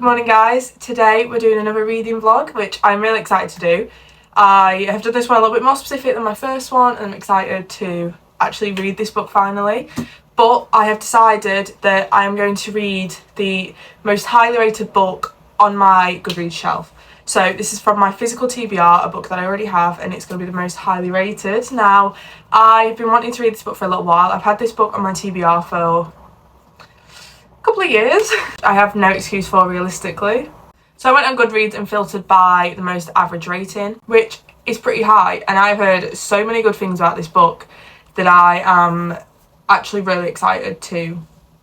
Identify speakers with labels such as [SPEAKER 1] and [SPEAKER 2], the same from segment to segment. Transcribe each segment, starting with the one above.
[SPEAKER 1] Good morning guys, today we're doing another reading vlog which I'm really excited to do. I have done this one a little bit more specific than my first one and I'm excited to actually read this book finally. But I have decided that I am going to read the most highly rated book on my Goodreads shelf. So this is from my physical TBR, a book that I already have, and it's going to be the most highly rated. Now, I've been wanting to read this book for a little while. I've had this book on my TBR for couple of years. I have no excuse for realistically. So I went on Goodreads and filtered by the most average rating, which is pretty high, and I've heard so many good things about this book that I am actually really excited to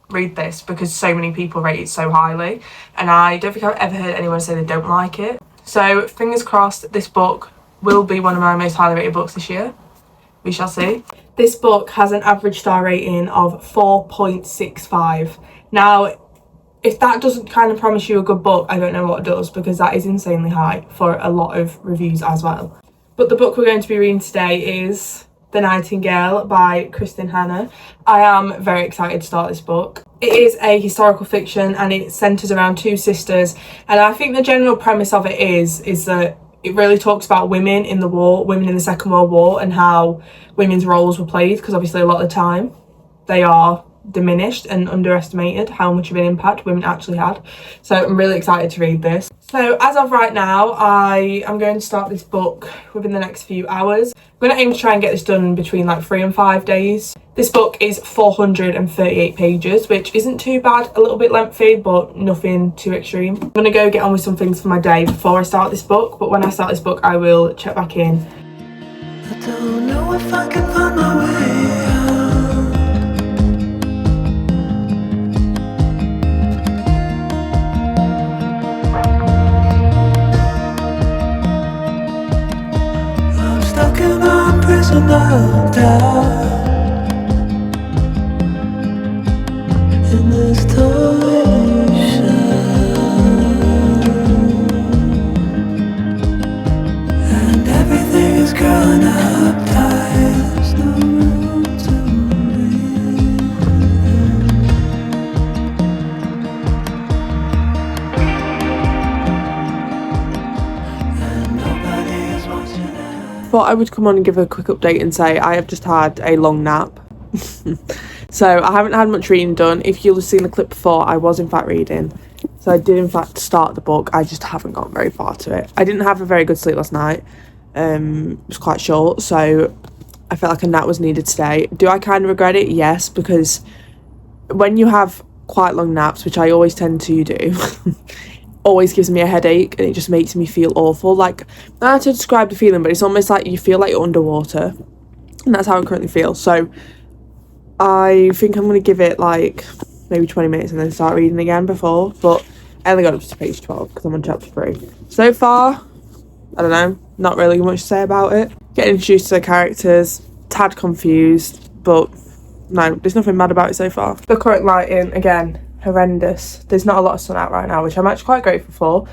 [SPEAKER 1] read this because so many people rate it so highly, and I don't think I've ever heard anyone say they don't like it. So fingers crossed this book will be one of my most highly rated books this year. We shall see. This book has an average star rating of 4.65. Now, if that doesn't kind of promise you a good book, I don't know what does, because that is insanely high for a lot of reviews as well. But the book we're going to be reading today is The Nightingale by Kristen Hanna. I am very excited to start this book. It is a historical fiction and it centres around two sisters, and I think the general premise of it is that it really talks about women in the war, women in the Second World War, and how women's roles were played, because obviously a lot of the time they are diminished and underestimated how much of an impact women actually had. So I'm really excited to read this. So as of right now, I am going to start this book within the next few hours. I'm going to aim to try and get this done between like 3 and 5 days. This book is 438 pages, which isn't too bad, a little bit lengthy, but nothing too extreme. I'm going to go get on with some things for my day before I start this book, but when I start this book, I will check back in.
[SPEAKER 2] I don't know if I can find my way out. I'm stuck in a prison of doubt. In this torsion, and everything is growing up tight. There's no room to breathe, and nobody is watching us.
[SPEAKER 1] Thought I would come on and give a quick update and say I have just had a long nap. So I haven't had much reading done. If you'll have seen the clip before, I was in fact reading. So I did in fact start the book. I just haven't gotten very far to it. I didn't have a very good sleep last night. It was quite short, so I felt like a nap was needed today. Do I kind of regret it? Yes, because when you have quite long naps, which I always tend to do, always gives me a headache and it just makes me feel awful. Like, I don't know how to describe the feeling, but it's almost like you feel like you're underwater, and that's how I currently feel. So I think I'm going to give it like maybe 20 minutes and then start reading again before, but I only got up to page 12 because I'm on chapter 3. So far, I don't know, not really much to say about it. Getting introduced to the characters, tad confused, but no, there's nothing bad about it so far. The current lighting, again, horrendous. There's not a lot of sun out right now, which I'm actually quite grateful for,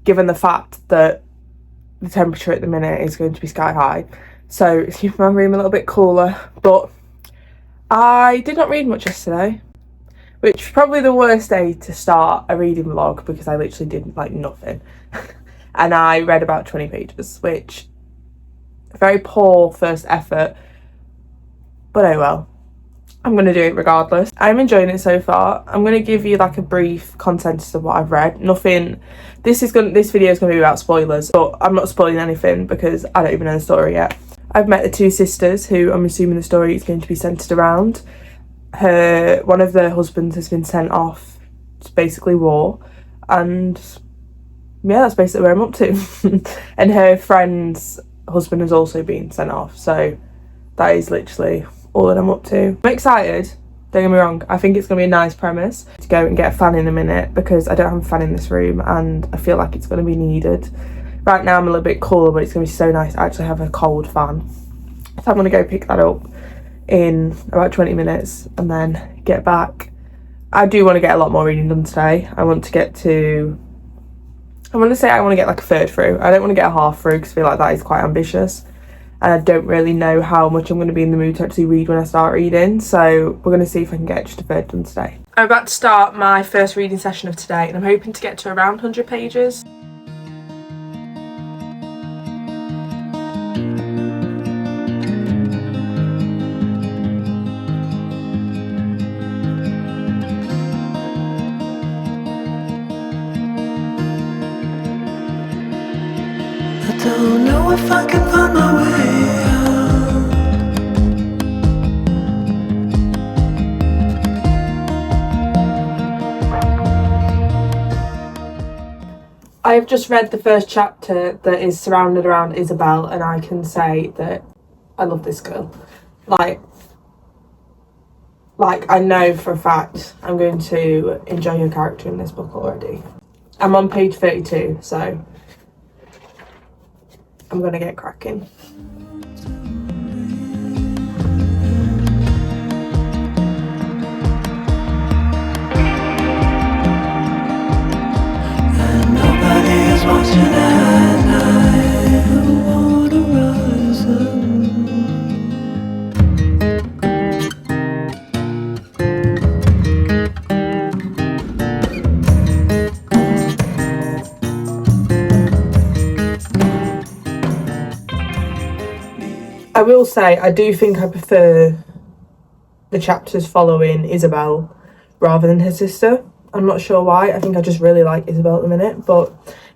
[SPEAKER 1] given the fact that the temperature at the minute is going to be sky high. So it's keeping my room a little bit cooler, but I did not read much yesterday, which is probably the worst day to start a reading vlog because I literally did like nothing. And I read about 20 pages, which very poor first effort, but oh well. I'm going to do it regardless. I'm enjoying it so far. I'm going to give you like a brief consensus of what I've read. Nothing, this video is going to be about spoilers, but I'm not spoiling anything because I don't even know the story yet. I've met the two sisters who I'm assuming the story is going to be centred around. One of their husbands has been sent off to basically war, and yeah, that's basically where I'm up to. And her friend's husband has also been sent off, so that is literally all that I'm up to. I'm excited, don't get me wrong. I think it's going to be a nice premise. To go and get a fan in a minute because I don't have a fan in this room and I feel like it's going to be needed. Right now I'm a little bit cooler, but it's going to be so nice to actually have a cold fan. So I'm going to go pick that up in about 20 minutes and then get back. I do want to get a lot more reading done today. I want to get like a third through. I don't want to get a half through because I feel like that is quite ambitious. and I don't really know how much I'm going to be in the mood to actually read when I start reading, so we're going to see if I can get just a third done today. I'm about to start my first reading session of today, and I'm hoping to get to around 100 pages.
[SPEAKER 2] I don't know if I can find my way out.
[SPEAKER 1] I have just read the first chapter that is surrounded around Isabel, and I can say that I love this girl. Like I know for a fact I'm going to enjoy her character in this book already. I'm on page 32, so I'm gonna get cracking.
[SPEAKER 2] And nobody is watching at night. I wanna rise up.
[SPEAKER 1] I will say I do think I prefer the chapters following Isabel rather than her sister. I'm not sure why. I think I just really like Isabel at the minute, but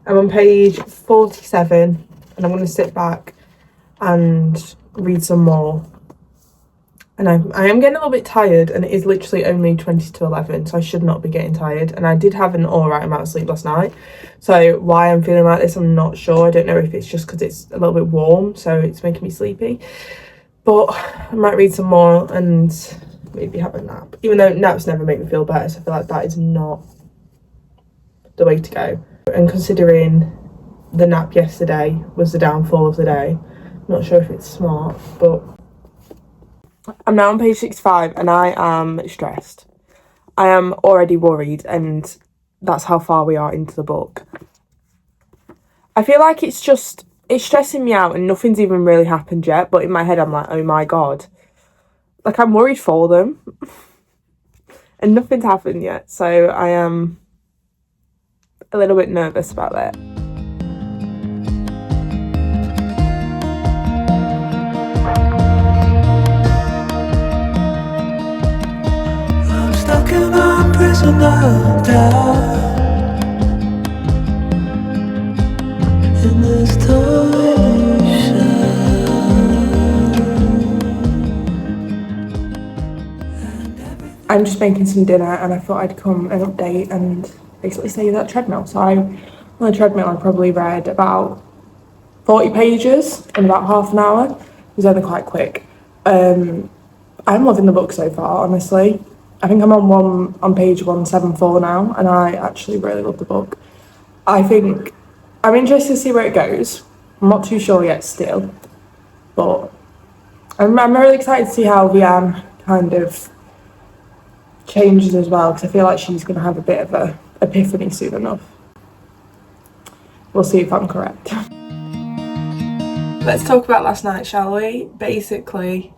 [SPEAKER 1] I'm on page 47 and I'm going to sit back and read some more. And I am getting a little bit tired, and it is literally only 20 to 11, so I should not be getting tired. And I did have an alright amount of sleep last night, so why I'm feeling like this, I'm not sure. I don't know if it's just because it's a little bit warm, so it's making me sleepy. But I might read some more and maybe have a nap. Even though naps never make me feel better, so I feel like that is not the way to go. And considering the nap yesterday was the downfall of the day, I'm not sure if it's smart, but I'm now on page 65 and I am stressed. I am already worried, and that's how far we are into the book. I feel like it's stressing me out and nothing's even really happened yet, but in my head I'm like, oh my god. Like, I'm worried for them. And nothing's happened yet, so I am a little bit nervous about that.
[SPEAKER 2] Stuck in a prison of doubt. In this
[SPEAKER 1] I'm just making some dinner, and I thought I'd come and update and basically say that treadmill. So on the treadmill I probably read about 40 pages in about half an hour. It was only quite quick. I'm loving the book so far, honestly. I think I'm on page 174 now, and I actually really love the book. I think I'm interested to see where it goes. I'm not too sure yet still, but I'm really excited to see how Vianne kind of changes as well, because I feel like she's going to have a bit of a epiphany soon enough. We'll see if I'm correct. Let's talk about last night, shall we? Basically,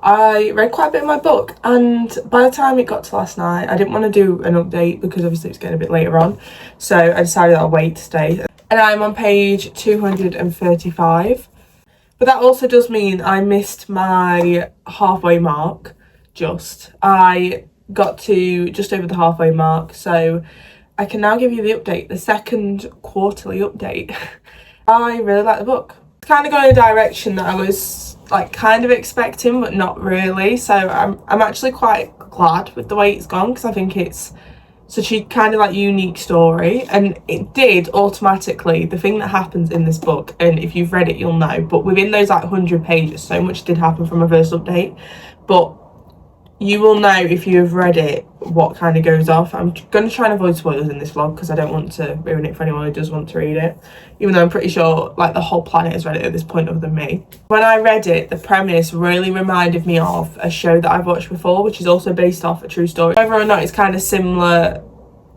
[SPEAKER 1] I read quite a bit of my book, and by the time it got to last night, I didn't want to do an update because obviously it's getting a bit later on, so I decided I'll wait today. And I'm on page 235, but that also does mean I missed my halfway mark. I got to just over the halfway mark, so I can now give you the update, the second quarterly update. I really like the book. It's kind of going in a direction that I was like kind of expecting, but not really, so I'm actually quite glad with the way it's gone, because I think it's such a kind of like unique story, and it did automatically, the thing that happens in this book, and if you've read it you'll know, but within those like 100 pages so much did happen from a first update, but you will know if you've read it what kind of goes off. I'm going to try and avoid spoilers in this vlog because I don't want to ruin it for anyone who does want to read it, even though I'm pretty sure like the whole planet has read it at this point other than me. When I read it, the premise really reminded me of a show that I've watched before, which is also based off a true story. Whether or not it's kind of similar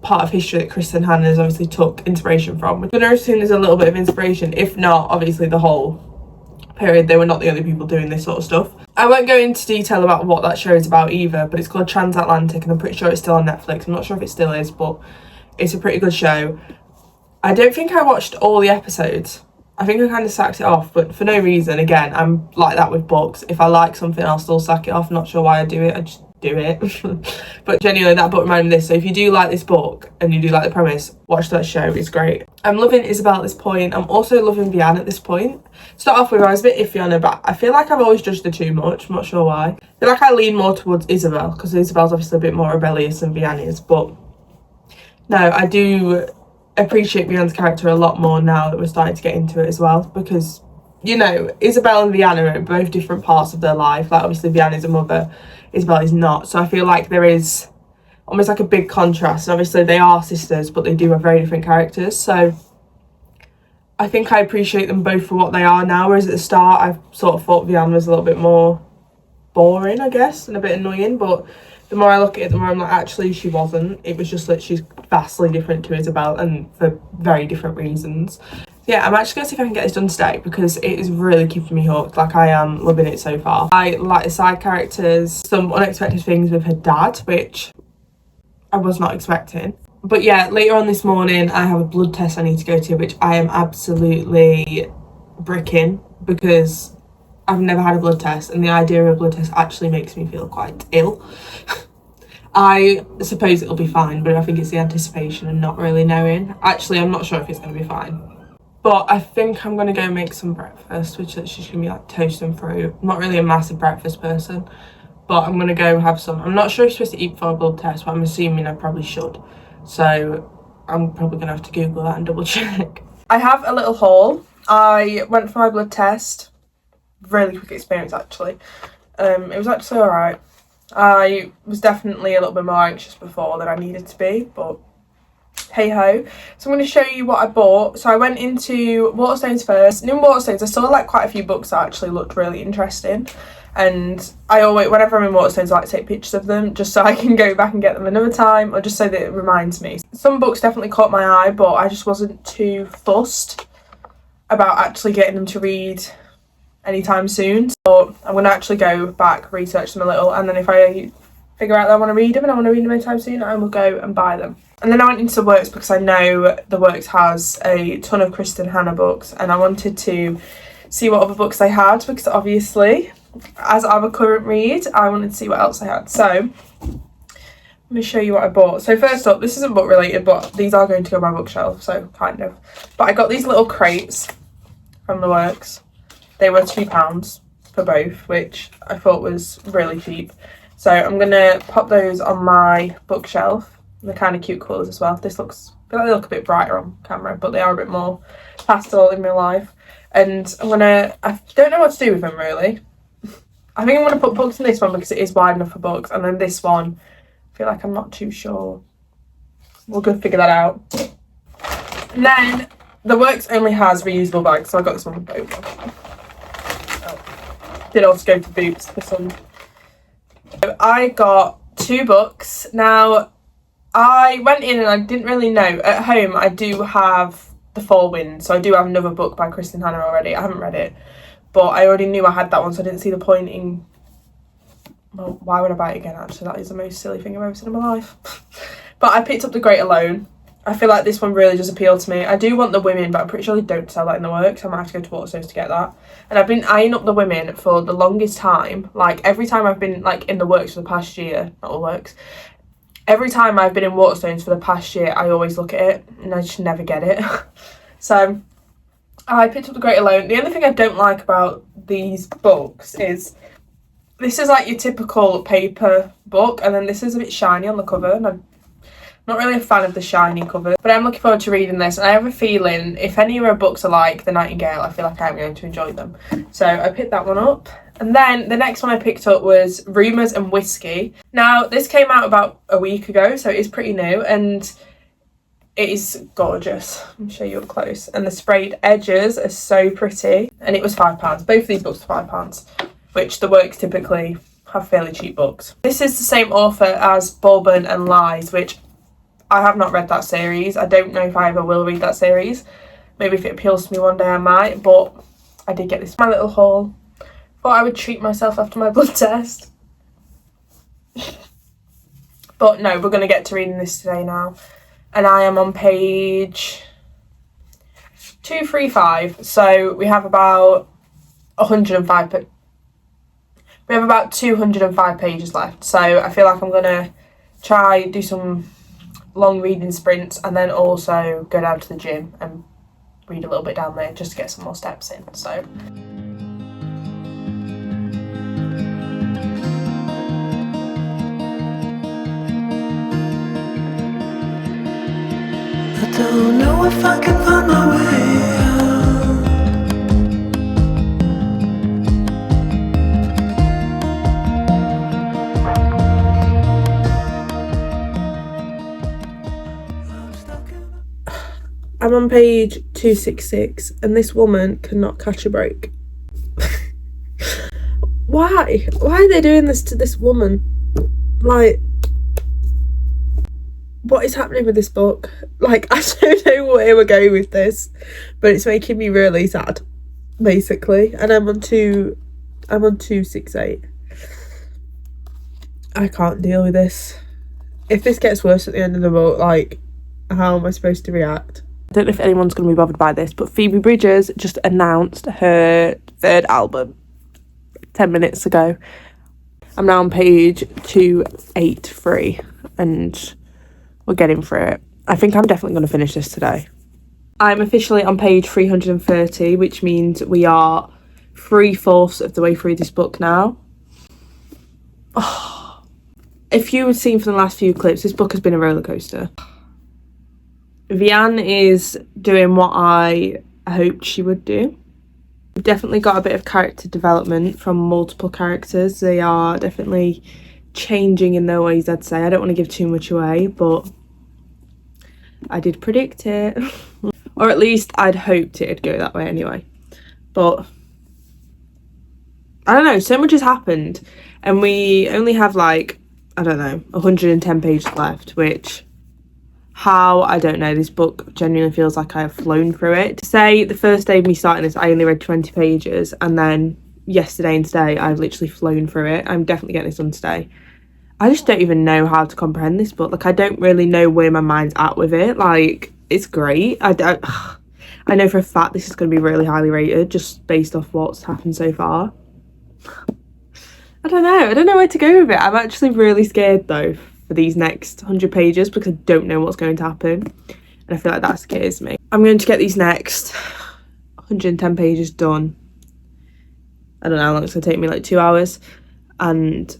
[SPEAKER 1] part of history that Kristen Hannah's obviously took inspiration from, I'm going to assume there's a little bit of inspiration. If not, obviously the whole period. They were not the only people doing this sort of stuff. I won't go into detail about what that show is about either, but it's called Transatlantic, and I'm pretty sure it's still on Netflix. I'm not sure if it still is, but it's a pretty good show. I don't think I watched all the episodes. I think I kind of sacked it off, but for no reason. Again, I'm like that with books. If I like something, I'll still sack it off. Not sure why I do it. I just do it. But genuinely, that book reminded me of this. So if you do like this book and you do like the premise, watch that show. It's great. I'm loving Isabel at this point. I'm also loving Vianne at this point. Start off with, I was a bit iffy on her, but I feel like I've always judged her too much. I'm not sure why. I feel like I lean more towards Isabel, because Isabel's obviously a bit more rebellious than Vianne is. But no, I do appreciate Vianne's character a lot more now that we're starting to get into it as well, because, you know, Isabel and Vianne are at both different parts of their life. Like, obviously Vianne is a mother, Isabel is not, so I feel like there is almost like a big contrast, and obviously they are sisters, but they do have very different characters. So I think I appreciate them both for what they are now, whereas at the start I sort of thought Vianne was a little bit more boring, I guess, and a bit annoying. But the more I look at it, the more I'm like, actually she wasn't. It was just that she's vastly different to Isabel, and for very different reasons. Yeah, I'm actually going to see if I can get this done today, because it is really keeping me hooked. Like, I am loving it so far. I like the side characters, some unexpected things with her dad, which I was not expecting. But yeah, later on this morning I have a blood test I need to go to, which I am absolutely bricking, because I've never had a blood test, and the idea of a blood test actually makes me feel quite ill. I suppose it'll be fine, but I think it's the anticipation and not really knowing. Actually, I'm not sure if it's going to be fine. But I think I'm going to go make some breakfast, which is just going to be like toast and fruit. I'm not really a massive breakfast person, but I'm going to go have some. I'm not sure if you're supposed to eat before a blood test, but I'm assuming I probably should. So I'm probably going to have to Google that and double check. I have a little haul. I went for my blood test. Really quick experience, actually. It was actually alright. I was definitely a little bit more anxious before than I needed to be, but hey ho. So I'm going to show you what I bought. So I went into Waterstones first. And in Waterstones I saw like quite a few books that actually looked really interesting, and I always, whenever I'm in Waterstones, I like to take pictures of them just so I can go back and get them another time, or just so that it reminds me. Some books definitely caught my eye, but I just wasn't too fussed about actually getting them to read anytime soon. So I'm going to actually go back, research them a little, and then if I figure out that I want to read them and I want to read them anytime soon, I will go and buy them. And then I went into the Works, because I know the Works has a ton of Kristen Hanna books, and I wanted to see what other books they had, because obviously, as I'm a current read, I wanted to see what else they had. So let me show you what I bought. So first up, this isn't book related, but these are going to go on my bookshelf, so kind of. But I got these little crates from the Works. They were £2 for both, which I thought was really cheap. So I'm going to pop those on my bookshelf. They're kind of cute colours as well. This looks, I feel like they look a bit brighter on camera, but they are a bit more pastel in real life. And I don't know what to do with them really. I think I'm going to put books in this one because it is wide enough for books. And then this one, I feel like I'm not too sure. We'll go figure that out. And then the Works only has reusable bags, so I got this one with both. Did also go to Boots for some. So I got 2 books. Now, I went in and I didn't really know. At home, I do have The Whirlwind, so I do have another book by Kristen Hanna already. I haven't read it, but I already knew I had that one, so I didn't see the point in... Well, why would I buy it again, actually? That is the most silly thing I've ever seen in my life. But I picked up The Great Alone. I feel like this one really does appeal to me. I do want The Women, but I'm pretty sure they don't sell that in the Works. I might have to go to Waterstones to get that. And I've been eyeing up The Women for the longest time. Like, every time I've been, like, in the Works for the past year, not the Works, every time I've been in Waterstones for the past year, I always look at it, and I just never get it. So, I picked up The Great Alone. The only thing I don't like about these books is, this is, like, your typical paper book, and then this is a bit shiny on the cover, and I'm not really a fan of the shiny cover, but I'm looking forward to reading this, and I have a feeling if any of her books are like The Nightingale, I feel like I'm going to enjoy them. So I picked that one up. And then the next one I picked up was Rumours and Whiskey. Now, this came out about a week ago, so it is pretty new, and it is gorgeous. I'll show you up close. And the sprayed edges are so pretty, and it was £5. Both of these books were £5, which the Works typically have fairly cheap books. This is the same author as Bourbon and Lies, which I have not read that series. I don't know if I ever will read that series. Maybe if it appeals to me one day I might, but I did get this, my little haul. Thought I would treat myself after my blood test. But no, we're going to get to reading this today now. And I am on page 235. So we have about 105. We have about 205 pages left. So I feel like I'm going to try do some long reading sprints and then also go down to the gym and read a little bit down there just to get some more steps in. So
[SPEAKER 2] I don't know if I can find my way out.
[SPEAKER 1] I'm on page 266 and this woman cannot catch a break. Why? Why are they doing this to this woman? Like, what is happening with this book? Like, I don't know where we're going with this, but it's making me really sad, basically. And I'm on 268. I can't deal with this. If this gets worse at the end of the book, like, how am I supposed to react? I don't know if anyone's going to be bothered by this, but Phoebe Bridgers just announced her third album 10 minutes ago. I'm now on page 283 and we're getting through it. I think I'm definitely going to finish this today. I'm officially on page 330, which means we are 3/4 of the way through this book now. Oh, if you had seen from the last few clips, this book has been a roller coaster. Vianne is doing what I hoped she would do. We've definitely got a bit of character development from multiple characters. They are definitely changing in their ways, I'd say. I don't want to give too much away, but I did predict it. Or at least I'd hoped it'd go that way anyway. But I don't know, so much has happened and we only have like, I don't know, 110 pages left, which, how, I don't know. This book genuinely feels like I have flown through it. To say the first day of me starting this, I only read 20 pages and then yesterday and today I've literally flown through it. I'm definitely getting this done today. I just don't even know how to comprehend this book. Like, I don't really know where my mind's at with it. Like, it's great. I know for a fact this is going to be really highly rated just based off what's happened so far. I don't know where to go with it. I'm actually really scared though for these next 100 pages because I don't know what's going to happen and I feel like that scares me. I'm going to get these next 110 pages done. I don't know how long it's going to take me, like 2 hours, and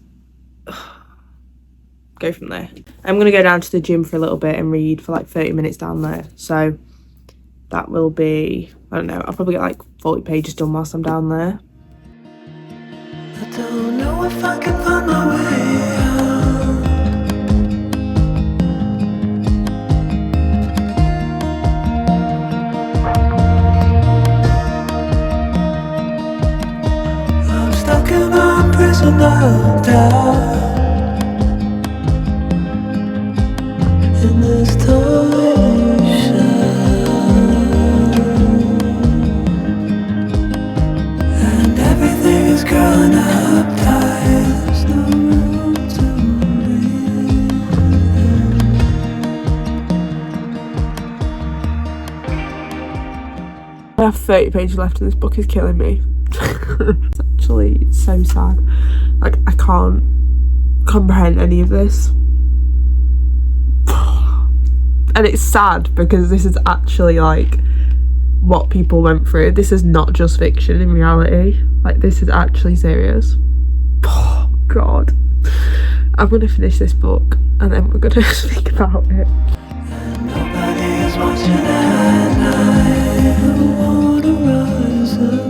[SPEAKER 1] go from there. I'm going to go down to the gym for a little bit and read for like 30 minutes down there, so that will be, I don't know, I'll probably get like 40 pages done whilst I'm down there.
[SPEAKER 2] I don't know if I can find my way out. I'm stuck in a prison of doubt. In this torsion, and everything is growing up tight. There's no room to breathe.
[SPEAKER 1] I have 30 pages left and this book is killing me. It's actually so sad. Like, I can't comprehend any of this. And it's sad because this is actually like what people went through. This is not just fiction in reality. Like, this is actually serious. Oh God. I'm gonna finish this book and then we're gonna speak about it.
[SPEAKER 2] And nobody is watching at night. I wanna rise up.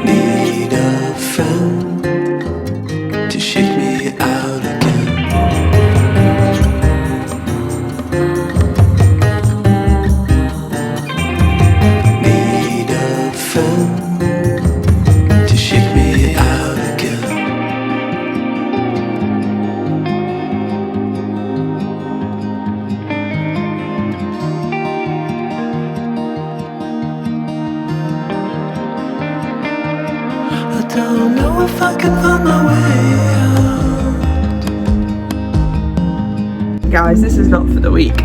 [SPEAKER 2] Need a friend to shake me out again. Need a friend to I can find my way out.
[SPEAKER 1] Guys, this is not for the weak.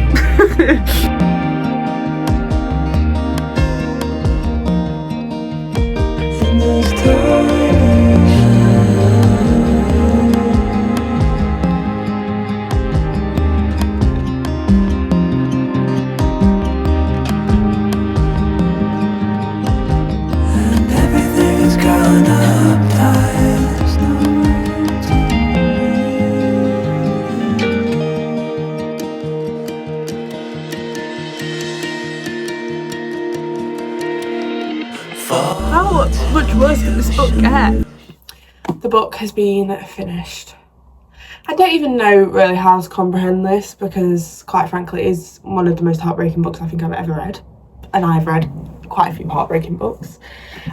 [SPEAKER 2] In this tiny and everything is gone uptight. There's no room to breathe. Fall.
[SPEAKER 1] How much worse can this book get? The book has been finished. I don't even know really how to comprehend this because, quite frankly, it is one of the most heartbreaking books I think I've ever read. And I've read quite a few heartbreaking books.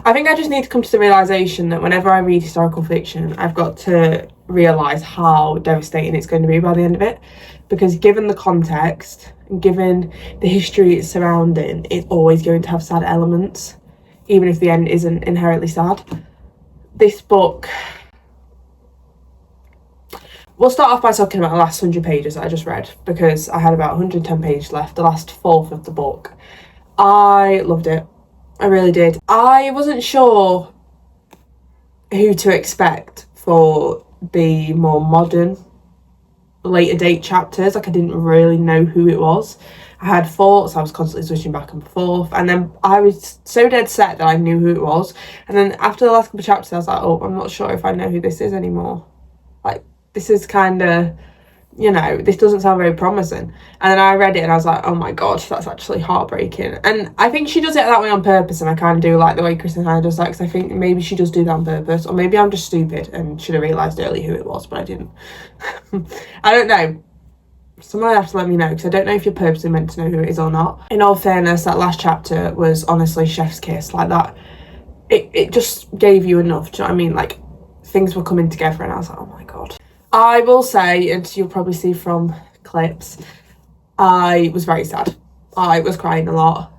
[SPEAKER 1] I think I just need to come to the realisation that whenever I read historical fiction, I've got to realise how devastating it's going to be by the end of it. Because given the context, and given the history it's surrounding, it's always going to have sad elements, even if the end isn't inherently sad. This book... We'll start off by talking about the last 100 pages that I just read, because I had about 110 pages left, the last fourth of the book. I loved it. I really did. I wasn't sure who to expect for the more modern, later date chapters. Like, I didn't really know who it was. I had thoughts, I was constantly switching back and forth, and then I was so dead set that I knew who it was. And then after the last couple of chapters, I was like, oh, I'm not sure if I know who this is anymore. Like, this is kind of, you know, this doesn't sound very promising. And then I read it and I was like, oh my god, that's actually heartbreaking. And I think she does it that way on purpose, and I kind of do like the way Kristen Hannah does that, because I think maybe she does do that on purpose, or maybe I'm just stupid and should have realised early who it was, but I didn't. I don't know. Someone will have to let me know, because I don't know if you're purposely meant to know who it is or not. In all fairness, that last chapter was honestly chef's kiss. Like, that, it just gave you enough, do you know what I mean? Like, things were coming together and I was like, oh my god. I will say, and you'll probably see from clips, I was very sad. I was crying a lot.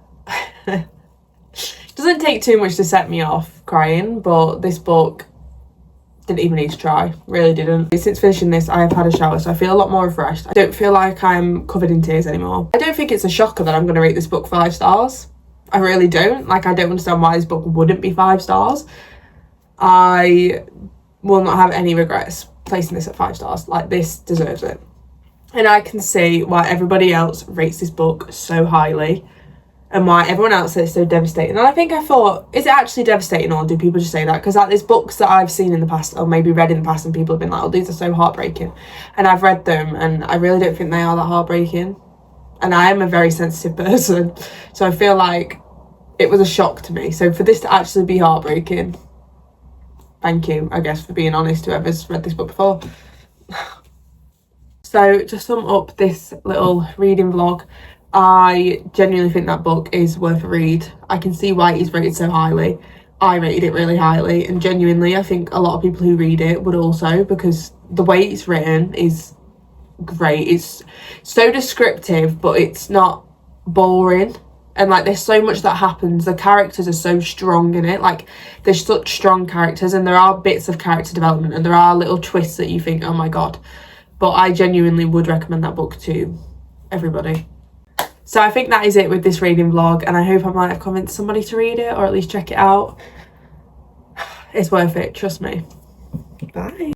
[SPEAKER 1] Doesn't take too much to set me off crying, but this book didn't even need to try. Really didn't. Since finishing this, I have had a shower, so I feel a lot more refreshed. I don't feel like I'm covered in tears anymore. I don't think it's a shocker that I'm going to rate this book 5 stars. I really don't. Like, I don't understand why this book wouldn't be 5 stars. I will not have any regrets placing this at 5 stars. Like, this deserves it. And I can see why everybody else rates this book so highly, and why everyone else says it's so devastating. And I think I thought, is it actually devastating, or do people just say that? Because like, there's books that I've seen in the past, or maybe read in the past, and people have been like, oh, these are so heartbreaking. And I've read them, and I really don't think they are that heartbreaking. And I am a very sensitive person, so I feel like it was a shock to me. So for this to actually be heartbreaking, thank you, I guess, for being honest, whoever's read this book before. So to sum up this little reading vlog, I genuinely think that book is worth a read. I can see why it is rated so highly. I rated it really highly, and genuinely I think a lot of people who read it would also, because the way it's written is great. It's so descriptive, but it's not boring. And like, there's so much that happens. The characters are so strong in it. Like, there's such strong characters, and there are bits of character development, and there are little twists that you think, oh my god. But I genuinely would recommend that book to everybody. So I think that is it with this reading vlog, and I hope I might have convinced somebody to read it, or at least check it out. It's worth it, trust me. Bye.